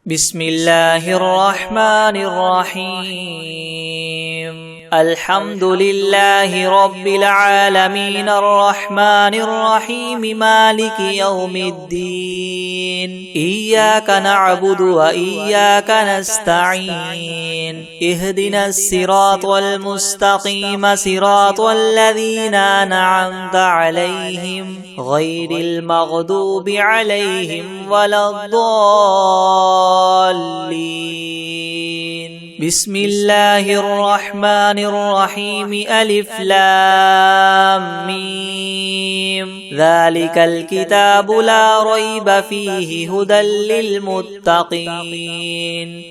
بسم الله الرحمن الرحيم الحمد لله رب العالمين الرحمن الرحيم مالك يوم الدين إياك نعبد وإياك نستعين اهدنا الصراط المستقيم صراط الذين أنعمت عليهم غير المغضوب عليهم ولا الضالين بسم الله الرحمن الرحيم ألف لام ميم ذلك الكتاب لا ريب فيه هدى للمتقين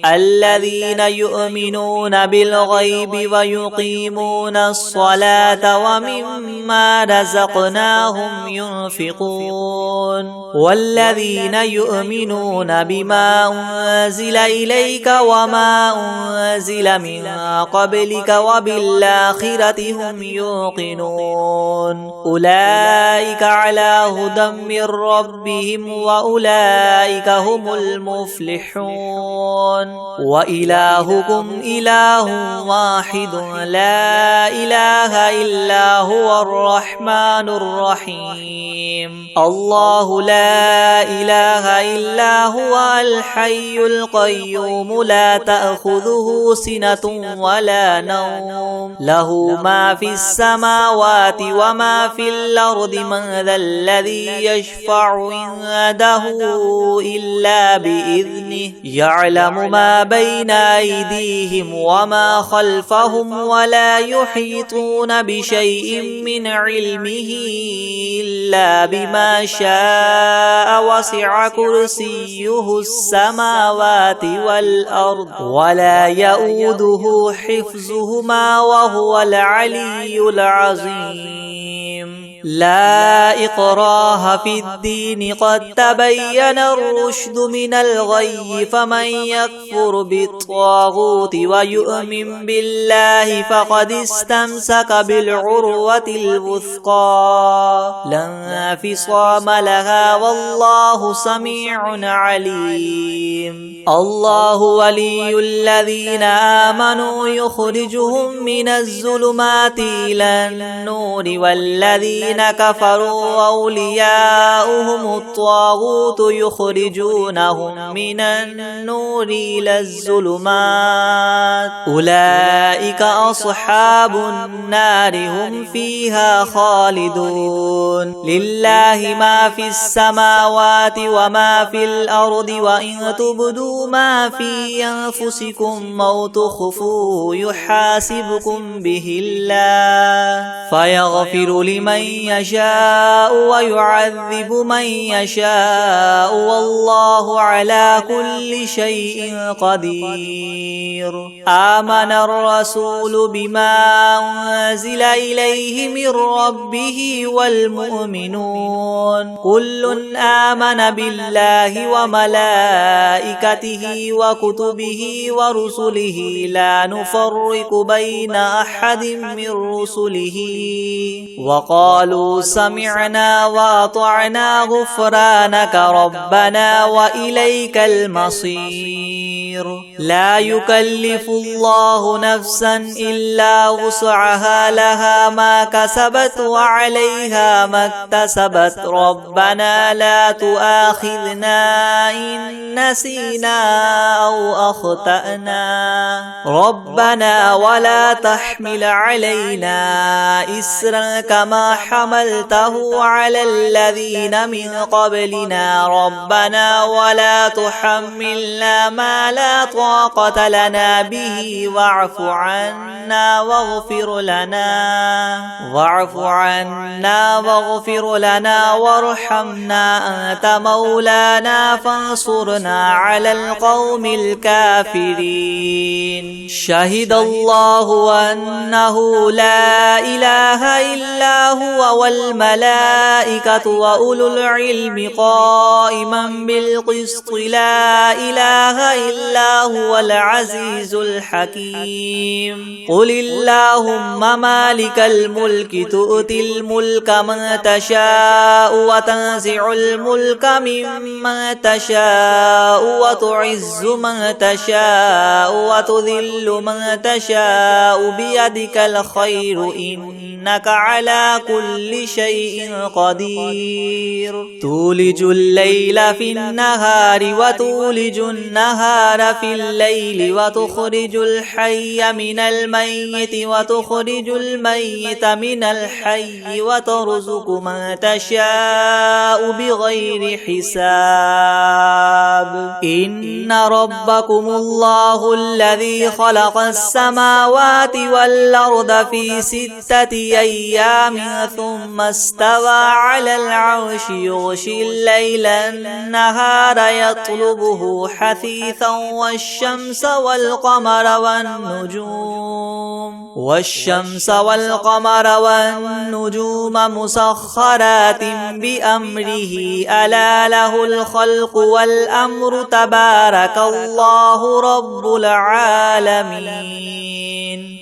الذين يؤمنون بالغيب ويقيمون الصلاة ومما رزقناهم ينفقون والذين يؤمنون بما أنزل إليك وما أنزل من قبلك وبالآخرة هم يوقنون أولئك على هدى من ربهم وأولئك هم المفلحون وإلهكم إله واحد لا إله إلا هو الرحمن الرحيم الله لا إله إلا هو الحي القيوم لا تأخذه سنة ولا نوم له ما في السماوات وما في الأرض من ذا الذي يشفع عنده إلا بإذنه يعلم ما بين أيديهم وما خلفهم ولا يحيطون بشيء من علمه إلا بما شاء وسع كرسيه السماوات والأرض ولا يؤوده حفظهما وهو العلي العظيم لا إكراه في الدين قد تبين الرشد من الغي فمن يكفر بالطاغوت ويؤمن بالله فقد استمسك بالعروة الوثقى لا انفصام لها والله سميع عليم الله ولي الذين آمنوا يخرجهم من الظلمات إلى النور والذين كفروا أولياؤهم الطاغوت يخرجونهم من النور إلى الظلمات أولئك أصحاب النار هم فيها خالدون لله ما في السماوات وما في الأرض وإن تبدوا ما في أنفسكم أو تخفوه يحاسبكم به الله فيغفر لمن يشاء ويعذب من يشاء والله على كل شيء قدير آمن الرسول بما أنزل إليه من ربه والمؤمنون كل آمن بالله وملائكته وكتبه ورسله لا نفرق بين أحد من رسله وقالوا سمعنا وأطعنا غفرانك ربنا وإليك المصير لا يكلف الله نفسا إلا وسعها لها ما كسبت وعليها ما اكتسبت ربنا لا تؤاخذنا إن نسينا أو أخطأنا ربنا ولا تحمل علينا إسرا كما حملته على الذين من قبلنا ربنا ولا تحملنا ما لا طاقة لنا به واعف عنا واغفر لنا وارحمنا أنت مولانا فانصرنا على القوم الكافرين شهد الله أنه لا إله إلا هو والملائكة وأولو العلم قائما بالقسط لا إله إلا هو العزيز الحكيم قل اللهم مالك الملك تؤتي الملك من تشاء وتنزع الملك ممن تشاء وتعز من تشاء وتذل من تشاء بيدك الخير إنك على كل شيء قدير تولج الليل في النهار وتولج النهار في الليل وتخرج الحي من الميت وتخرج الميت من الحي وترزق من تشاء بغير حساب إن ربكم الله الذي خلق السماوات والأرض في 6 أيام ثم استوى على العرش يغشي الليل النهار يطلبه حثيثا والشمس والقمر والنجوم مسخرات بأمره ألا له الخلق والأمر تبارك الله رب العالمين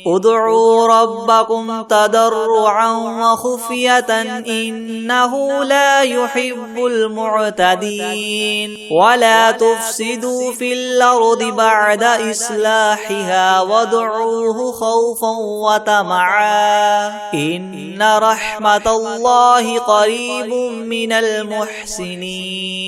ادعوا ربكم تضرعا وخفية إنه لا يحب المعتدين ولا تفسدوا في الأرض بعد إصلاحها وادعوه خوفا وطمعا إن رحمة الله قريب من المحسنين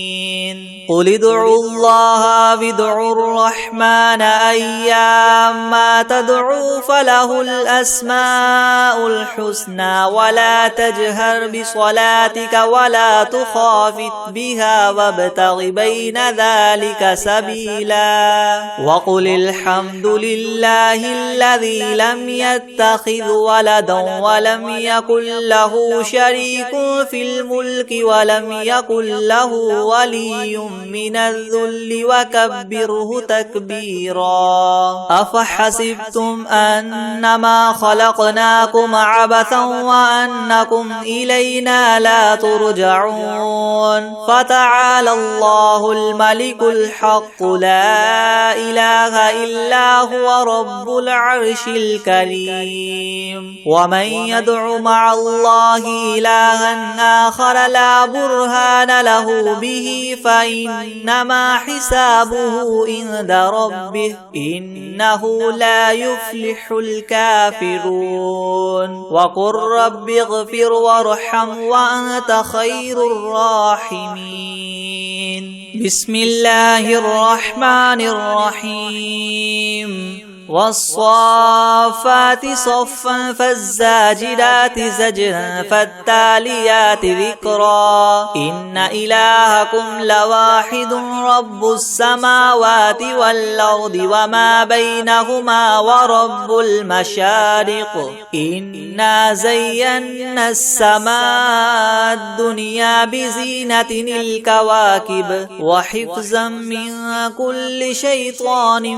قل ادعوا الله وادعوا الرحمن أيما تدعوا فله الأسماء الحسنى ولا تجهر بصلاتك ولا تخافت بها وابتغ بين ذلك سبيلا وقل الحمد لله الذي لم يتخذ ولدا ولم يكن له شريك في الملك ولم يكن له ولي من الذل وكبره تكبيرا أفحسبتم أنما خلقناكم عبثا وأنكم إلينا لا ترجعون فتعالى الله الملك الحق لا إله إلا هو رب العرش الكريم ومن يدع مع الله إلها آخر لا برهان له به فإنما حسابه عند ربه إنه لا يفلح الكافرون وقل رب اغفر وارحم وأنت خير الراحمين بسم الله الرحمن الرحيم والصافات صفا فالزاجرات زجرا فالتاليات ذكرا إن إلهكم لواحد رب السماوات والأرض وما بينهما ورب المشارق إنا زينا السماء الدنيا بزينة الكواكب وحفظا من كل شيطان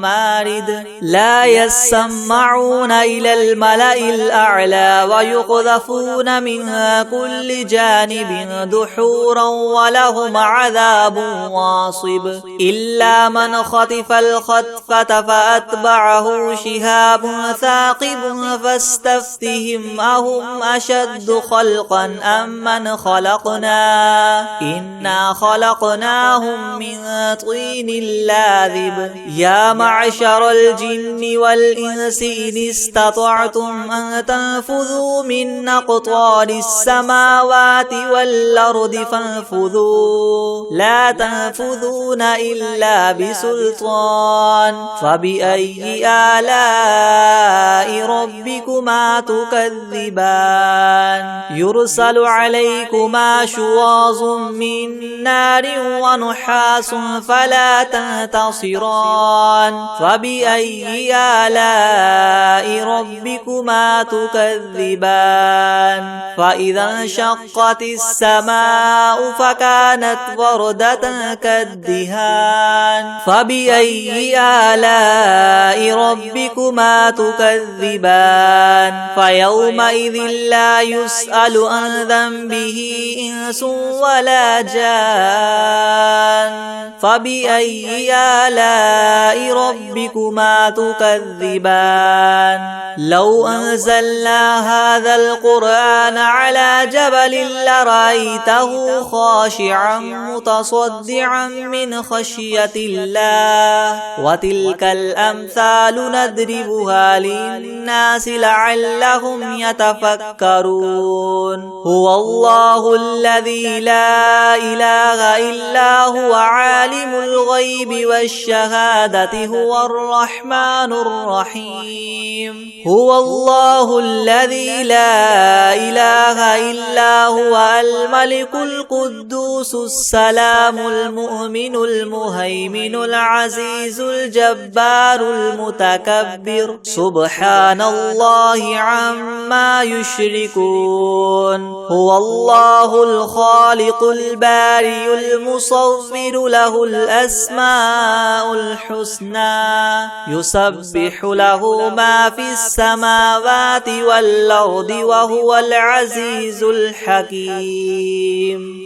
مارد لا يسمعون إلى الملأ الأعلى ويقذفون من كل جانب دحورا ولهم عذاب واصب إلا من خطف الخطفة فأتبعه شهاب ثاقب فاستفتهم أهم أشد خلقا أم من خلقنا إنا خلقناهم من طين لاذب يا معشر الجن والإنس إن استطعتم أن تنفذوا من أقطار السماوات والأرض فانفذوا لا تنفذون إلا بسلطان فبأي آلاء ربكما تكذبان يرسل عليكما شواظ من نار ونحاس فلا تنتصران فبأي آلاء ربكما تكذبان فإذا انشقت السماء فكانت وردة كالدهان فبأي آلاء ربكما تكذبان فيومئذ لا يسأل عن ذنبه إنس ولا جان فبأي آلاء ربكما تكذبان لو أنزلنا هذا القرآن على جبل لرأيته خاشعا متصدعا من خشية الله وتلك الأمثال نضربها للناس لعلهم يتفكرون هو الله الذي لا إله إلا هو عالم الغيب والشهادة هو الرحمن الرحيم هو الله الذي لا إله إلا هو الملك القدوس السلام المؤمن المهيمن العزيز الجبار المتكبر سبحان الله عما يشركون هو الله الخالق البارئ المصور له الأسماء الحسنى يسبح له ما في السماوات والأرض وهو العزيز الحكيم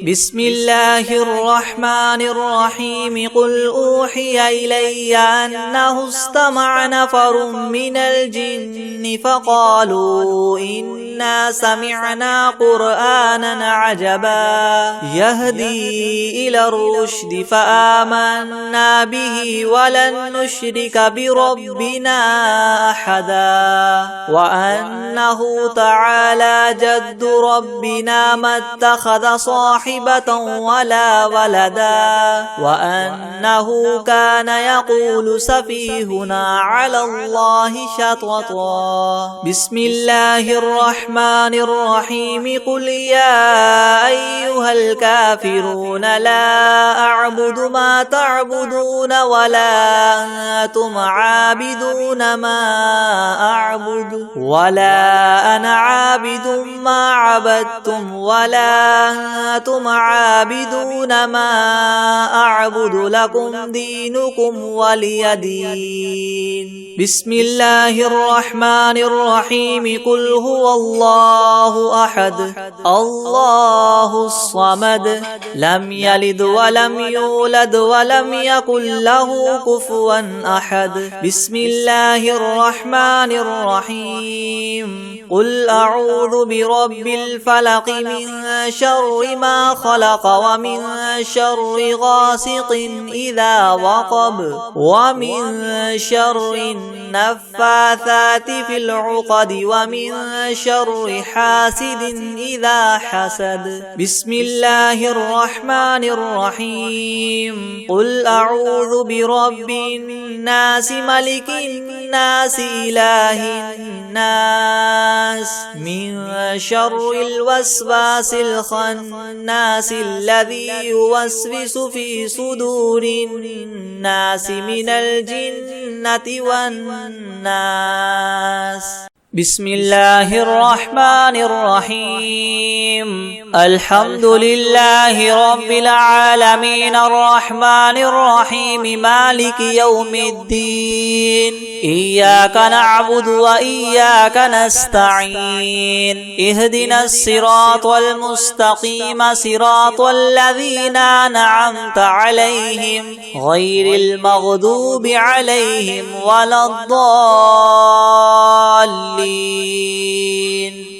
بسم الله الرحمن الرحيم قل أوحي إلي أنه استمع نفر من الجن فقالوا إنا سمعنا قرآنا عجبا يهدي إلى الرشد فآمنا به ولن نشرك بربنا أحدا وأنه تعالى جد ربنا ما اتخذ صاحبة ولا ولدا وأنه كان يقول سفيهنا على الله شططا بسم الله الرحمن الرحيم قل يا أيها الكافرون لا أعبد ما تعبدون ولا أنتم عابدون ما أعبد ولا أنا عابد ما عبدتم ولا أنتم عابدون ما أعبد لكم دينكم ولي دين بسم الله الرحمن الرحيم قل هو الله أحد الله الصمد لم يلد ولم يولد ولم يكن له كفوا أحد بسم الله الرحمن الرحيم قل أعوذ برب الفلق من شر ما خلق ومن شر غاسق إذا وقب ومن شر النفاثات في العقد ومن شر حاسد إذا حسد بسم الله الرحمن الرحيم قل أعوذ برب الناس ملك الناس إله الناس من شر الوسواس الخناس الذي يوسوس في صدور الناس من الجنة والناس بسم الله الرحمن الرحيم الحمد لله رب العالمين الرحمن الرحيم مالك يوم الدين إياك نعبد وإياك نستعين اهدنا الصراط المستقيم صراط الذين أنعمت عليهم غير المغضوب عليهم ولا الضالين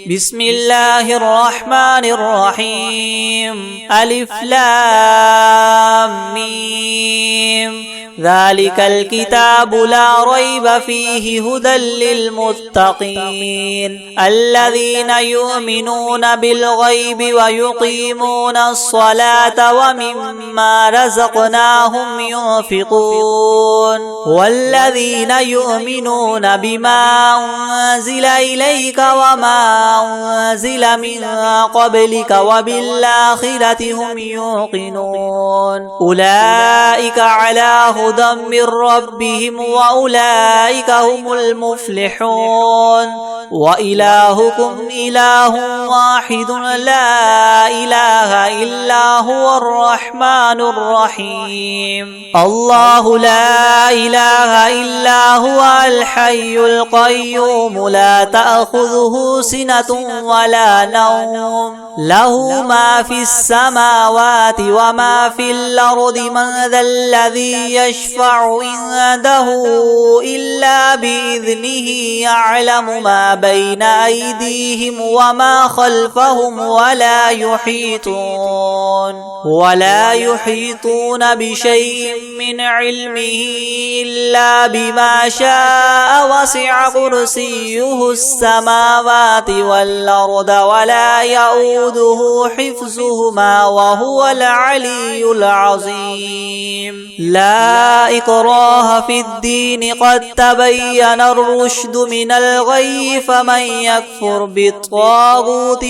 بسم الله الرحمن الرحيم ألف لام ميم ذلك الكتاب لا ريب فيه هدى للمتقين الذين يؤمنون بالغيب ويقيمون الصلاة ومما رزقناهم ينفقون والذين يؤمنون بما أنزل إليك وما أنزل من قبلك وبالآخرة هم يوقنون أولئك على هدى من ربهم وأولئك هم المفلحون وإلهكم إله واحد لا إله إلا هو الرحمن الرحيم الله لا إله إلا هو الحي القيوم لا تأخذه سنة ولا نوم له ما في السماوات وما في الأرض من ذا الذي يشفع عنده إلا بإذنه يعلم ما بين أيديهم وما خلفهم ولا يحيطون بشيء من علمه إلا بما شاء وسع كرسيه السماوات والأرض ولا يؤوده حفظهما وهو العلي العظيم لا إكراه في الدين قد تبين الرشد من الغي فمن يكفر بالطاغوت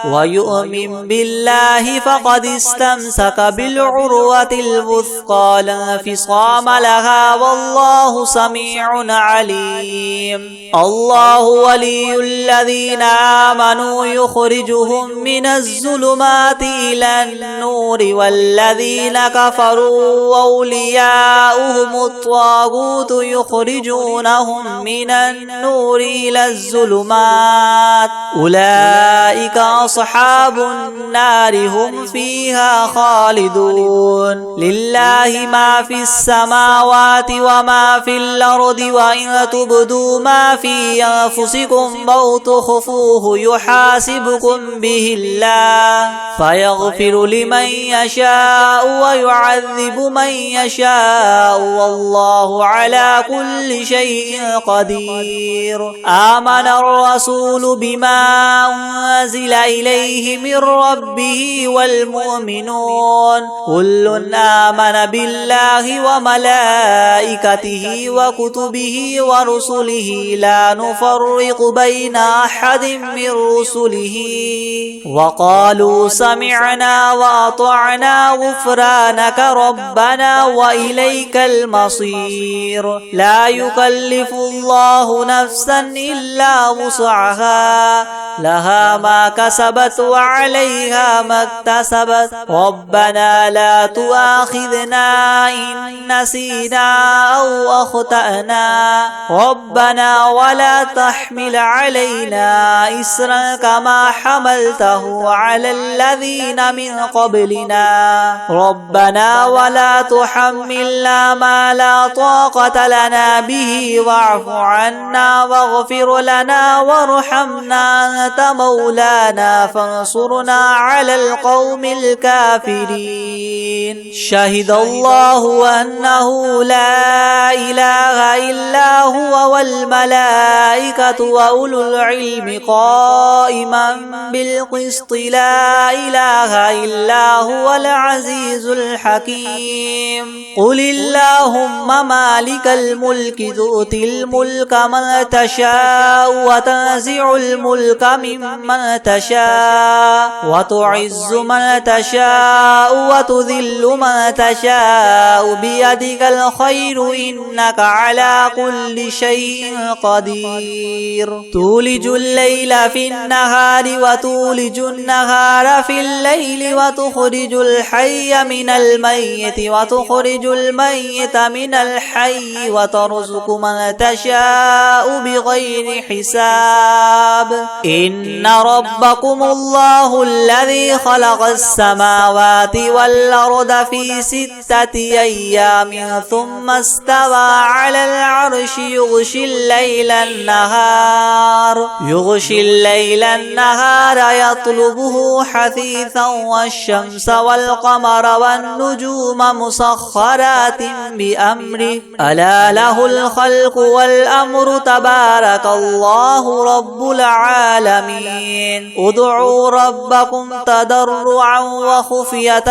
ويؤمن بالله فقد استمسك بالعروة الوثقى لا انفصام لها والله سميع عليم الله ولي الذين آمنوا يخرجهم من الظلمات إلى النور والذين كفروا أولياؤهم الطاغوت يخرجونهم من النور إلى الظلمات أولئك أصحاب النار هم فيها خالدون لله ما في السماوات وما في الأرض وإن تبدوا ما في أنفسكم أو تخفوه يحاسبكم به الله فيغفر لمن يشاء ويعذب من يشاء والله على كل شيء قدير آمن الرسول بما أنزل إليه من ربه والمؤمنون كل آمن بالله وملائكته وكتبه ورسله لا نفرق بين أحد من رسله وقالوا سمعنا وأطعنا غفرانك ربنا وإليك المصير لا يكلف الله نفسا إلا وسعها لها ما كسبت وعليها ما اكتسبت ربنا لا تؤاخذنا إن نسينا أو أخطأنا ربنا ولا تحمل علينا إسرا كما حملته على الذين من قبلنا ربنا ولا تحملنا ما لا طاقة لنا به واعف عنا واغفر لنا وارحمنا أنت مولانا فانصرنا على القوم الكافرين شهد الله أنه لا إله إلا هو والملائكة وأولو العلم قائما بالقسط لا إله إلا هو العزيز الحكيم قل اللهم مالك الملك تؤتي الملك من تشاء وتنزع الملك ممن تشاء وتعز من تشاء وتذل من تشاء بيدك الخير إنك على كل شيء قدير تولج الليل في النهار وتولج النهار في الليل وتخرج الحي من الميت وتخرج الميت من الحي وترزق من تشاء بغير حساب إن ربكم الله الذي خلق السماوات والأرض في 6 أيام ثم استوى على العرش يغشي الليل النهار يطلبه حثيثا والشمس والقمر والنجوم مسخرات بأمره ألا له الخلق والأمر تبارك الله رب العالمين ادعوا ربكم تضرعا وخفية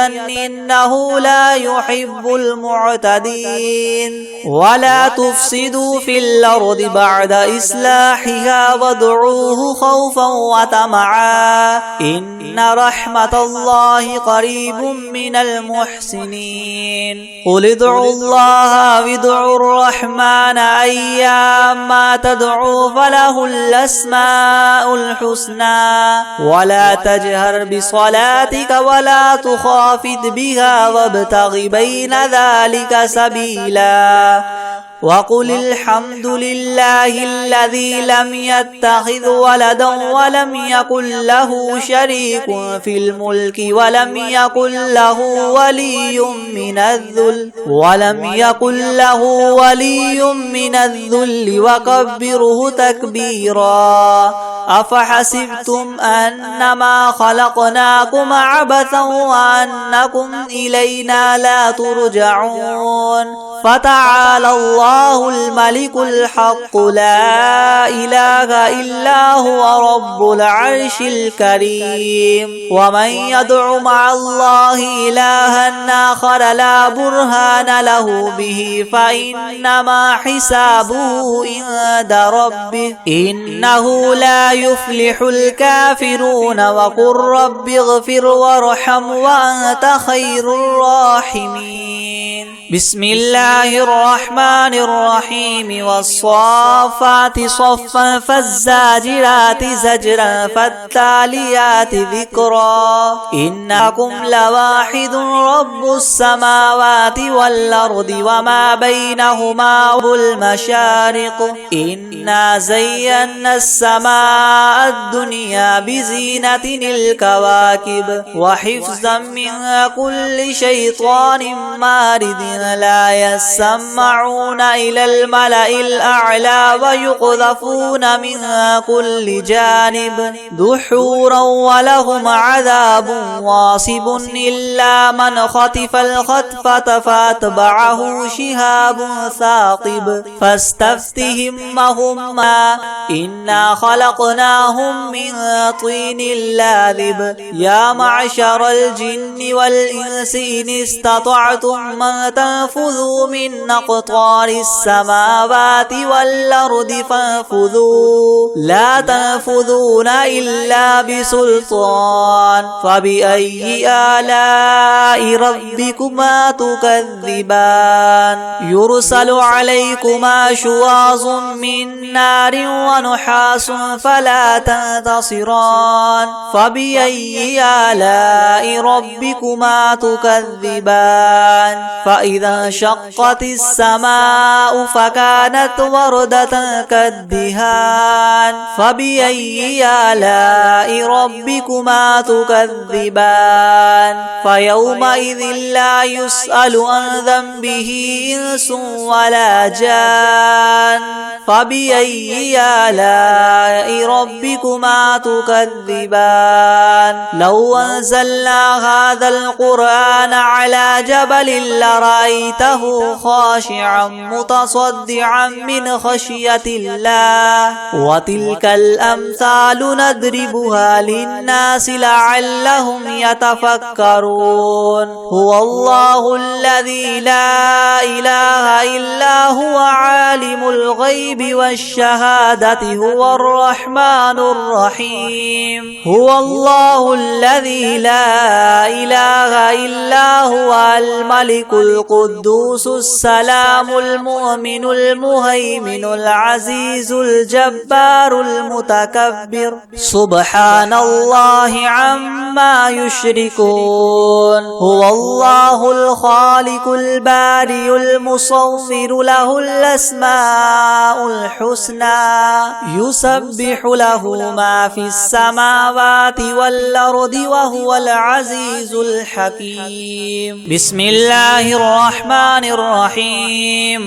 إنه لا يحب يحب المعتدين ولا تفسدوا في الأرض بعد إصلاحها وادعوه خوفا وطمعا إن رحمة الله قريب من المحسنين قل ادعوا الله وادعوا الرحمن أيما تدعوا فله الأسماء الحسنى ولا تجهر بصلاتك ولا تخافت بها وابتغ بين ذلك سبيلا وقل الحمد لله الذي لم يتخذ ولدا ولم يكن له شريك في الملك ولم يكن له ولي من الذل وكبره تكبيرا أفحسبتم أنما خلقناكم عبثا وأنكم إلينا لا ترجعون فتعالى الله الملك الحق لا إله إلا هو رب العرش الكريم ومن يدع مع الله إلها آخر لا برهان له به فإنما حسابه عند ربه إنه لا يفلح الكافرون وقل رب اغفر وارحم وأنت خير الراحمين بسم الله الرحمن الرحيم والصافات صفا فالزاجرات زجرا فالتاليات ذكرا إنكم لواحد رب السماوات والأرض وما بينهما والمشارق إنا زينا السماء الدنيا بزينة الكواكب وحفظا من كل شيطان مارد لا يسمعون إلى الملأ الأعلى ويقذفون من كل جانب دحورا ولهم عذاب واصب إلا من خطف الخطفة فاتبعه شهاب ثاقب فاستفتهم وهما إنا خلقناهم من طين لاذب يا معشر الجن والإنس إن استطعتم من تنفذوا من أقطار السماوات والأرض فانفذوا لا تنفذون إلا بسلطان فبأي آلاء ربكما تكذبان يرسل عليكما شواظ من نار ونحاس فلا تنتصران فبأي آلاء ربكما تكذبان فإذا انشقت السماء فكانت وردة كالدهان فبأي آلاء ربكما تكذبان فيومئذ لا يسأل عن ذنبه إنس ولا جان فبأي آلاء ربكما تكذبان لو أنزلنا هذا القرآن على جبل لرأيته خاشعا متصدعا من خشية الله وتلك الأمثال نضربها للناس لعلهم يتفكرون هو الله الذي لا إله إلا هو عالم الغيب والشهادة هو الرحمن الرحيم هو الله الذي لا إله إلا هو الملك القدوس السلام المؤمن المهيمن العزيز الجبار المتكبر سبحان الله عما يشركون هو الله الخالق البارئ المصور له الأسماء الحسنى يسبح له ما في السماوات والأرض وهو العزيز الحكيم بسم الله الرحمن الرحيم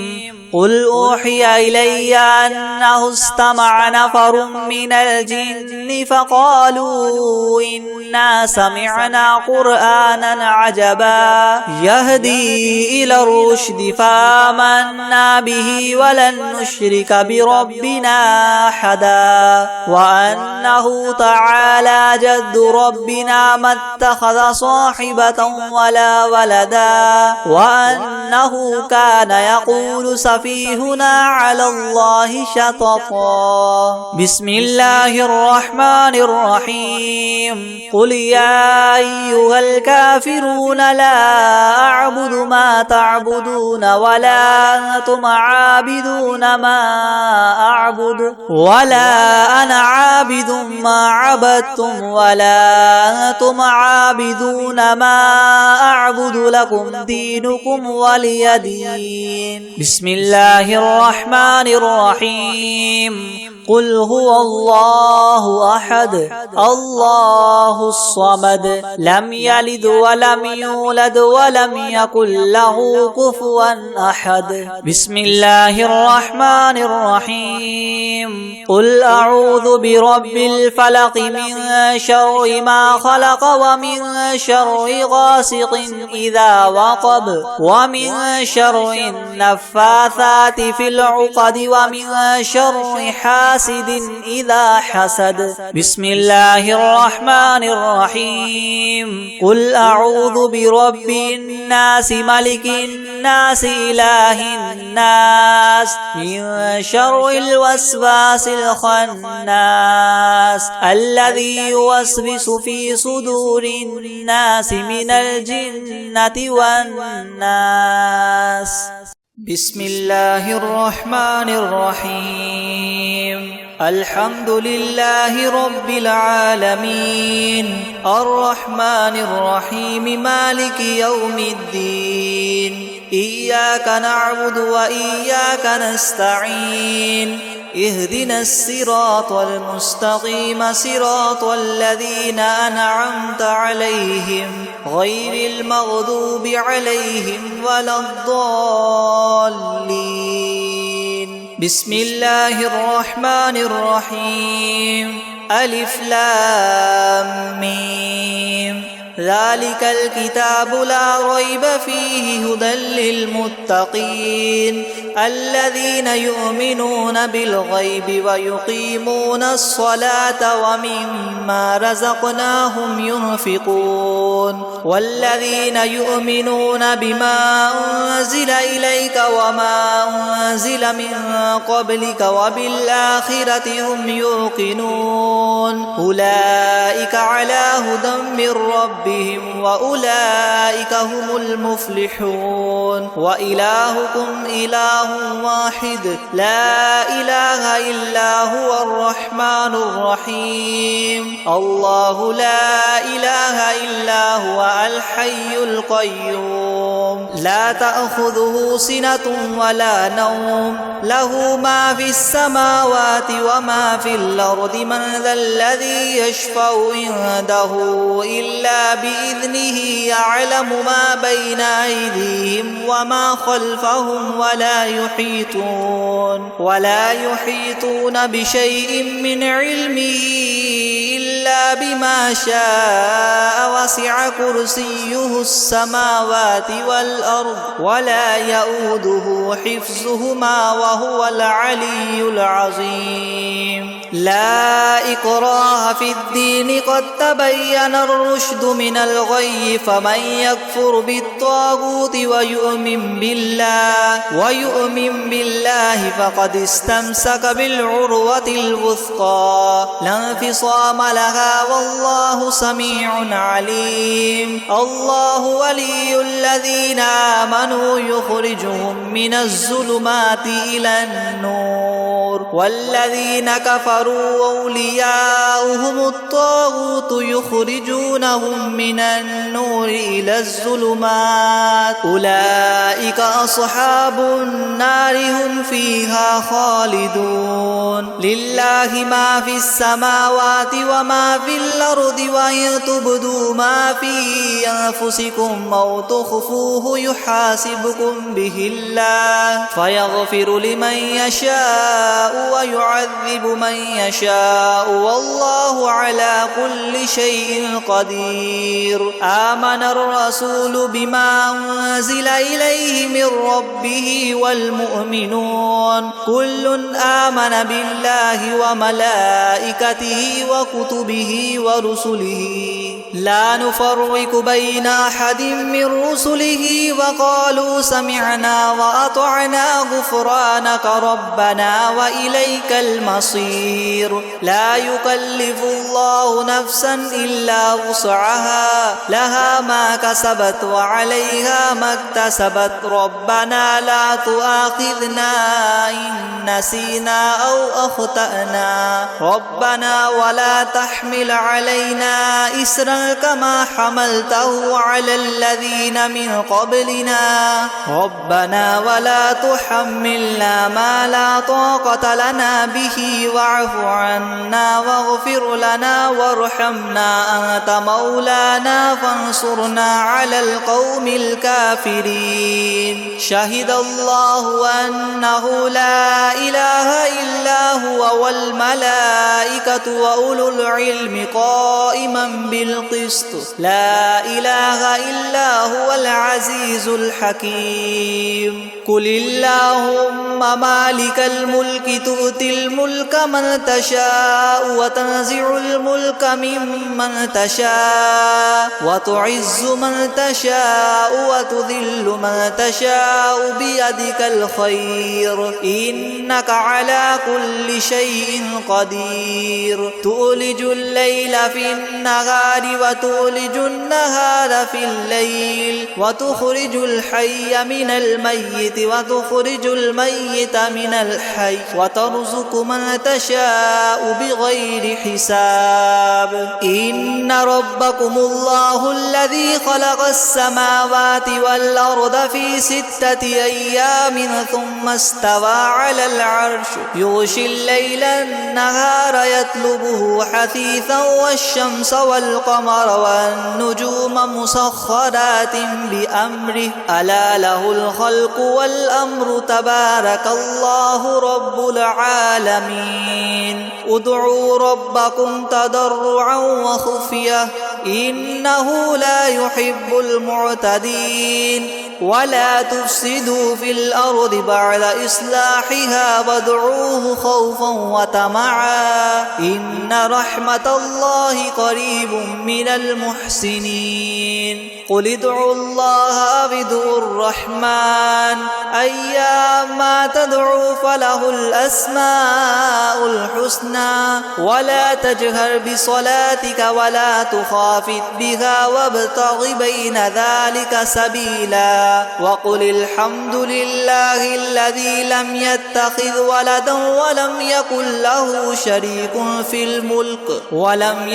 قل أوحي إلي أنه استمع نفر من الجن فقالوا إنا سمعنا قرآنا عجبا يهدي إلى الرشد فآمنا به ولن نشرك بربنا أحدا وأنه تعالى جد ربنا ما اتخذ صاحبة ولا ولدا وأنه كان يقول سفيهنا على الله شططا. بسم الله الرحمن الرحيم. قل يا أيها الكافرون لا أعبد ما تعبدون ولا أنتم عابدون ما أعبد ولا أنا عابد ما عبدتم ولا أنتم عابدون ما أعبد لكم دينكم ولي دين. بسم الله الرحمن الرحيم. قل هو الله أحد الله الصمد لم يلد ولم يولد ولم يكن له كفوا أحد. بسم الله الرحمن الرحيم. قل أعوذ برب الفلق من شر ما خلق ومن شر غاسق إذا وقب ومن شر النفاثات في العقد ومن شر حاسد إذا حسد. بسم الله الرحمن الرحيم. قل أعوذ برب الناس ملك الناس إله الناس من شر الوسواس الخناس الذي يوسوس في صدور الناس من الجنة والناس. بسم الله الرحمن الرحيم. الحمد لله رب العالمين الرحمن الرحيم مالك يوم الدين إياك نعبد وإياك نستعين اهدنا الصراط المستقيم صراط الذين أنعمت عليهم غير المغضوب عليهم ولا الضالين. بسم الله الرحمن الرحيم. ألف لام ميم. ذلك الكتاب لا ريب فيه هدى للمتقين الذين يؤمنون بالغيب ويقيمون الصلاة ومما رزقناهم ينفقون والذين يؤمنون بما أنزل إليك وما أنزل من قبلك وبالآخرة هم يوقنون أولئك على هدى من ربهم وأولئك هم المفلحون. وإلهكم إله واحد لا إله إلا هو الرحمن الرحيم الله لا إله إلا هو الحي القيوم لا تأخذه سنة ولا نوم له ما في السماوات وما في الأرض من ذا الذي يشفع عنده إلا بإذنه يعلم ما بين أيديهم وما خلفهم ولا يحيطون بشيء من علمه إلا بما شاء وسع كرسيه السماوات والأرض ولا يؤوده حفظهما وهو العلي العظيم. لا إكراه في الدين قد تبين الرشد من الغي فمن يكفر بالطاغوت ويؤمن بالله فقد استمسك بالعروة الوثقى لا انفصام لها والله سميع عليم. الله ولي الذين آمنوا يخرجهم من الظلمات إلى النور والذين كفروا أولياؤهم الطاغوت يخرجونهم من النور إلى الظلمات أولئك أصحاب النار هم فيها خالدون. لله ما في السماوات وما ما في الأرض وإن تبدوا ما في أنفسكم أو تخفوه يحاسبكم به الله فيغفر لمن يشاء ويعذب من يشاء والله على كل شيء قدير. آمن الرسول بما أنزل إليه من ربه والمؤمنون كل آمن بالله وملائكته وكتبه ورسله لا نفرق بين أحد من رسله وقالوا سمعنا وأطعنا غفرانك ربنا وإليك المصير. لا يكلف الله نفسا إلا وسعها لها ما كسبت وعليها ما اكتسبت ربنا لا تؤاخذنا إن نسينا أو أخطأنا ربنا ولا تحمل علينا إسرا كما حملته على الذين من قبلنا ربنا ولا تحملنا ما لا طاقة لنا به واعف عنا واغفر لنا وارحمنا أنت مولانا فانصرنا على القوم الكافرين. شهد الله أنه لا إله إلا هو والملائكة وأولو العلم قائما بالقسط لا إله إلا هو العزيز الحكيم. قل اللهم مالك الملك تؤتي الملك من تشاء وتنزع الملك ممن تشاء وتعز من تشاء وتذل من تشاء بيدك الخير إنك على كل شيء قدير. تولج الليل في النهار وتولج النهار في الليل وتخرج الحي من الميت وتخرج الميت من الحي وترزق من تشاء بغير حساب. إن ربكم الله الذي خلق السماوات والأرض في 6 أيام ثم استوى على العرش يغشي الليل النهار يطلبه حثيثا والشمس والقمر والنجوم مسخرات بأمره ألا له الخلق والأمر تبارك الله رب العالمين. ادعوا ربكم تضرعا وخفية إنه لا يحب المعتدين. ولا تفسدوا في الأرض بعد إصلاحها وادعوه خوفا وطمعا إن رحمة الله قريب من المحسنين. قل ادعوا الله أو ادعوا الرحمن أيما تدعوا فله الأسماء الحسنى ولا تجهر بصلاتك ولا تخافت بها وابتغ بين ذلك سبيلا. وقل الحمد لله الذي لم يتخذ ولدا ولم يكن له شريك في الملك ولم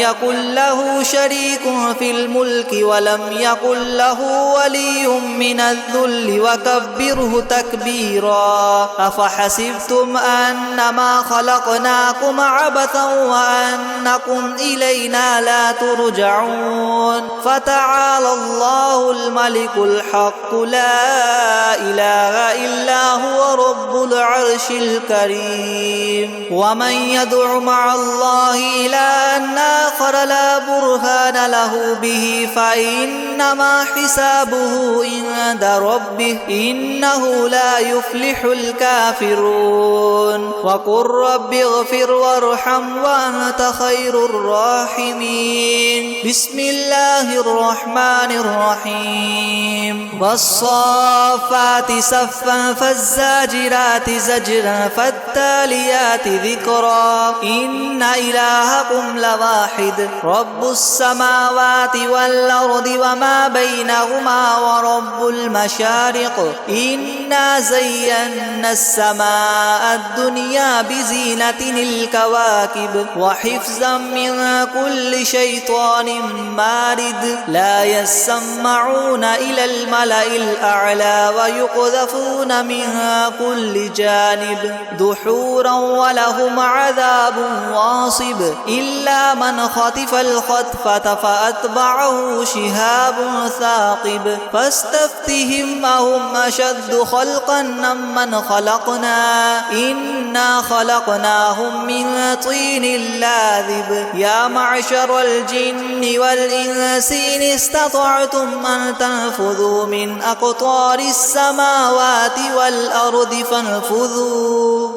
يكن له ولي من الذل وكبره تكبيرا. أفحسبتم أنما خلقناكم عبثا وأنكم إلينا لا ترجعون. فتعالى الله الملك الحق لا إله إلا هو رب العرش الكريم. ومن يدع مع الله إلها آخر لا برهان له به فإنما حسابه عند ربه إنه لا يفلح الكافرون. وقل رب اغفر وارحم وأنت خير الراحمين. بسم الله الرحمن الرحيم. والصافات صفا فالزاجرات زجرا فالتاليات ذكرا إن إلهكم لواحد رب السماوات والأرض وما بينهما ورب المشارق. إنا زينا السماء الدنيا بزينة الكواكب وحفظا من كل شيطان مارد. لا يسمعون إلى الملأ الأعلى ويقذفون من كل جانب الجانب دحورا ولهم عذاب واصب إلا من خطف الخطفة فأتبعه شهاب ثاقب فاستفتهم أهم أشد خلقا أم من خلقنا إنا خلقناهم من طين لاذب يا معشر الجن والإنس إن استطعتم أن تنفذوا من أقطار السماوات والأرض فانفذوا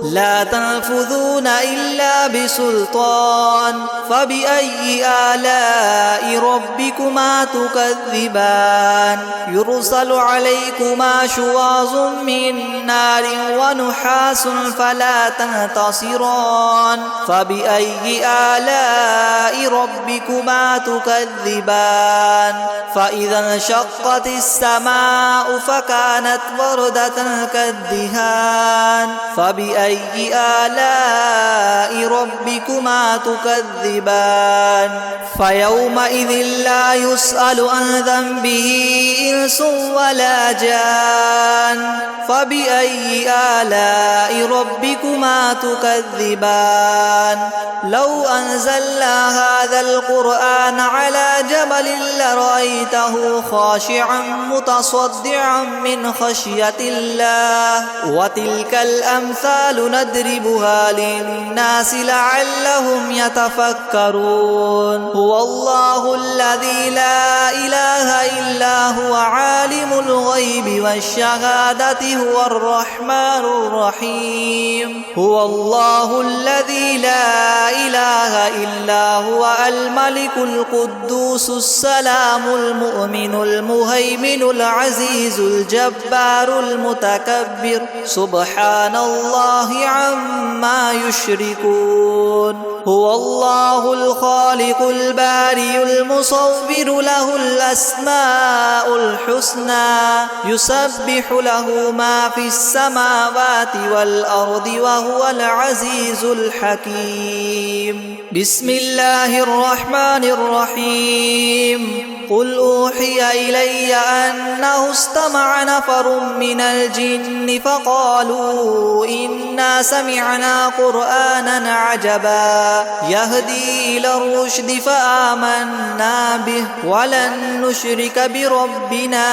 لا تنفذون إلا بسلطان فبأي آلاء ربكما تكذبان يرسل عليكما شواظ من نار ونحاس فلا تنتصران فبأي آلاء ربكما تكذبان فإذا انشقت السماء فكانت وردة كالدهان فبأي آلاء ربكما تكذبان فيومئذ لا يسأل عن ذنبه إنس ولا جان فبأي آلاء ربكما تكذبان لو أنزلنا هذا القرآن على جبل لرأيته خاشعا متصدعا من خشية الله وتلك الأمثال نضربها للناس لعلهم يتفكرون هو الله الذي لا إله إلا هو عالم الغيب والشهادة هو الرحمن الرحيم هو الله الذي لا إله إلا هو الملك القدوس السلام المؤمن المهيمن العزيز الجبار المتكبر سبحان الله عما يشركون هو الله الخالق البارئ المصور له الأسماء الحسنى يسبح له ما في السماوات والأرض وهو العزيز الحكيم بسم الله الرحمن الرحيم قل أوحي إلي أنه استمع نفر من الجن فقالوا إنا سمعنا قرآنا عجبا يهدي إلى الرشد فآمنا به ولن نشرك بربنا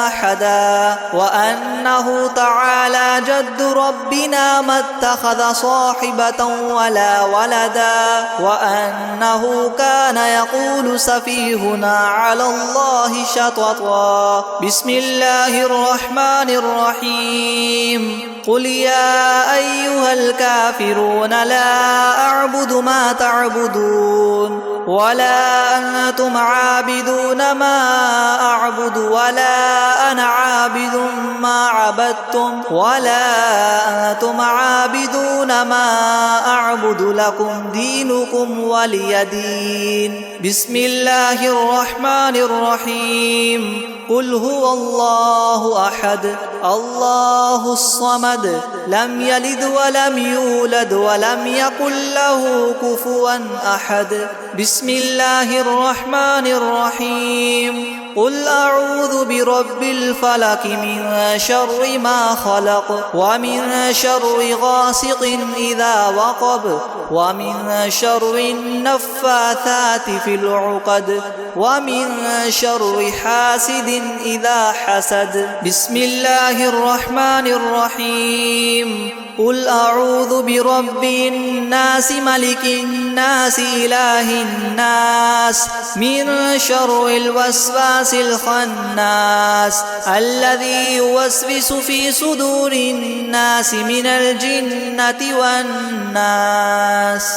أحدا وأنه تعالى جد ربنا ما اتخذ صاحبة ولا ولدا وأنه كان يقول سفيهنا على الله شططا بسم الله الرحمن الرحيم قل يا أيها الكافرون لا أعبد ما تعبدون ولا أنتم عابدون ما أعبد ولا أنا عابد ما عبدتم ولا أنتم عابدون ما أعبد لكم دينكم ولي دين بسم الله الرحمن الرحيم قل هو الله أحد الله الصمد لم يلد ولم يولد ولم يكن له كفوا أحد بسم الله الرحمن الرحيم قل أعوذ برب الفلق من شر ما خلق ومن شر غاسق إذا وقب ومن شر النفاثات في العقد ومن شر حاسد إذا حسد بسم الله الرحمن الرحيم قل أعوذ برب الناس ملك الناس إله الناس من شر الوسواس الخناس الذي يوسوس في صدور الناس من الجنة والناس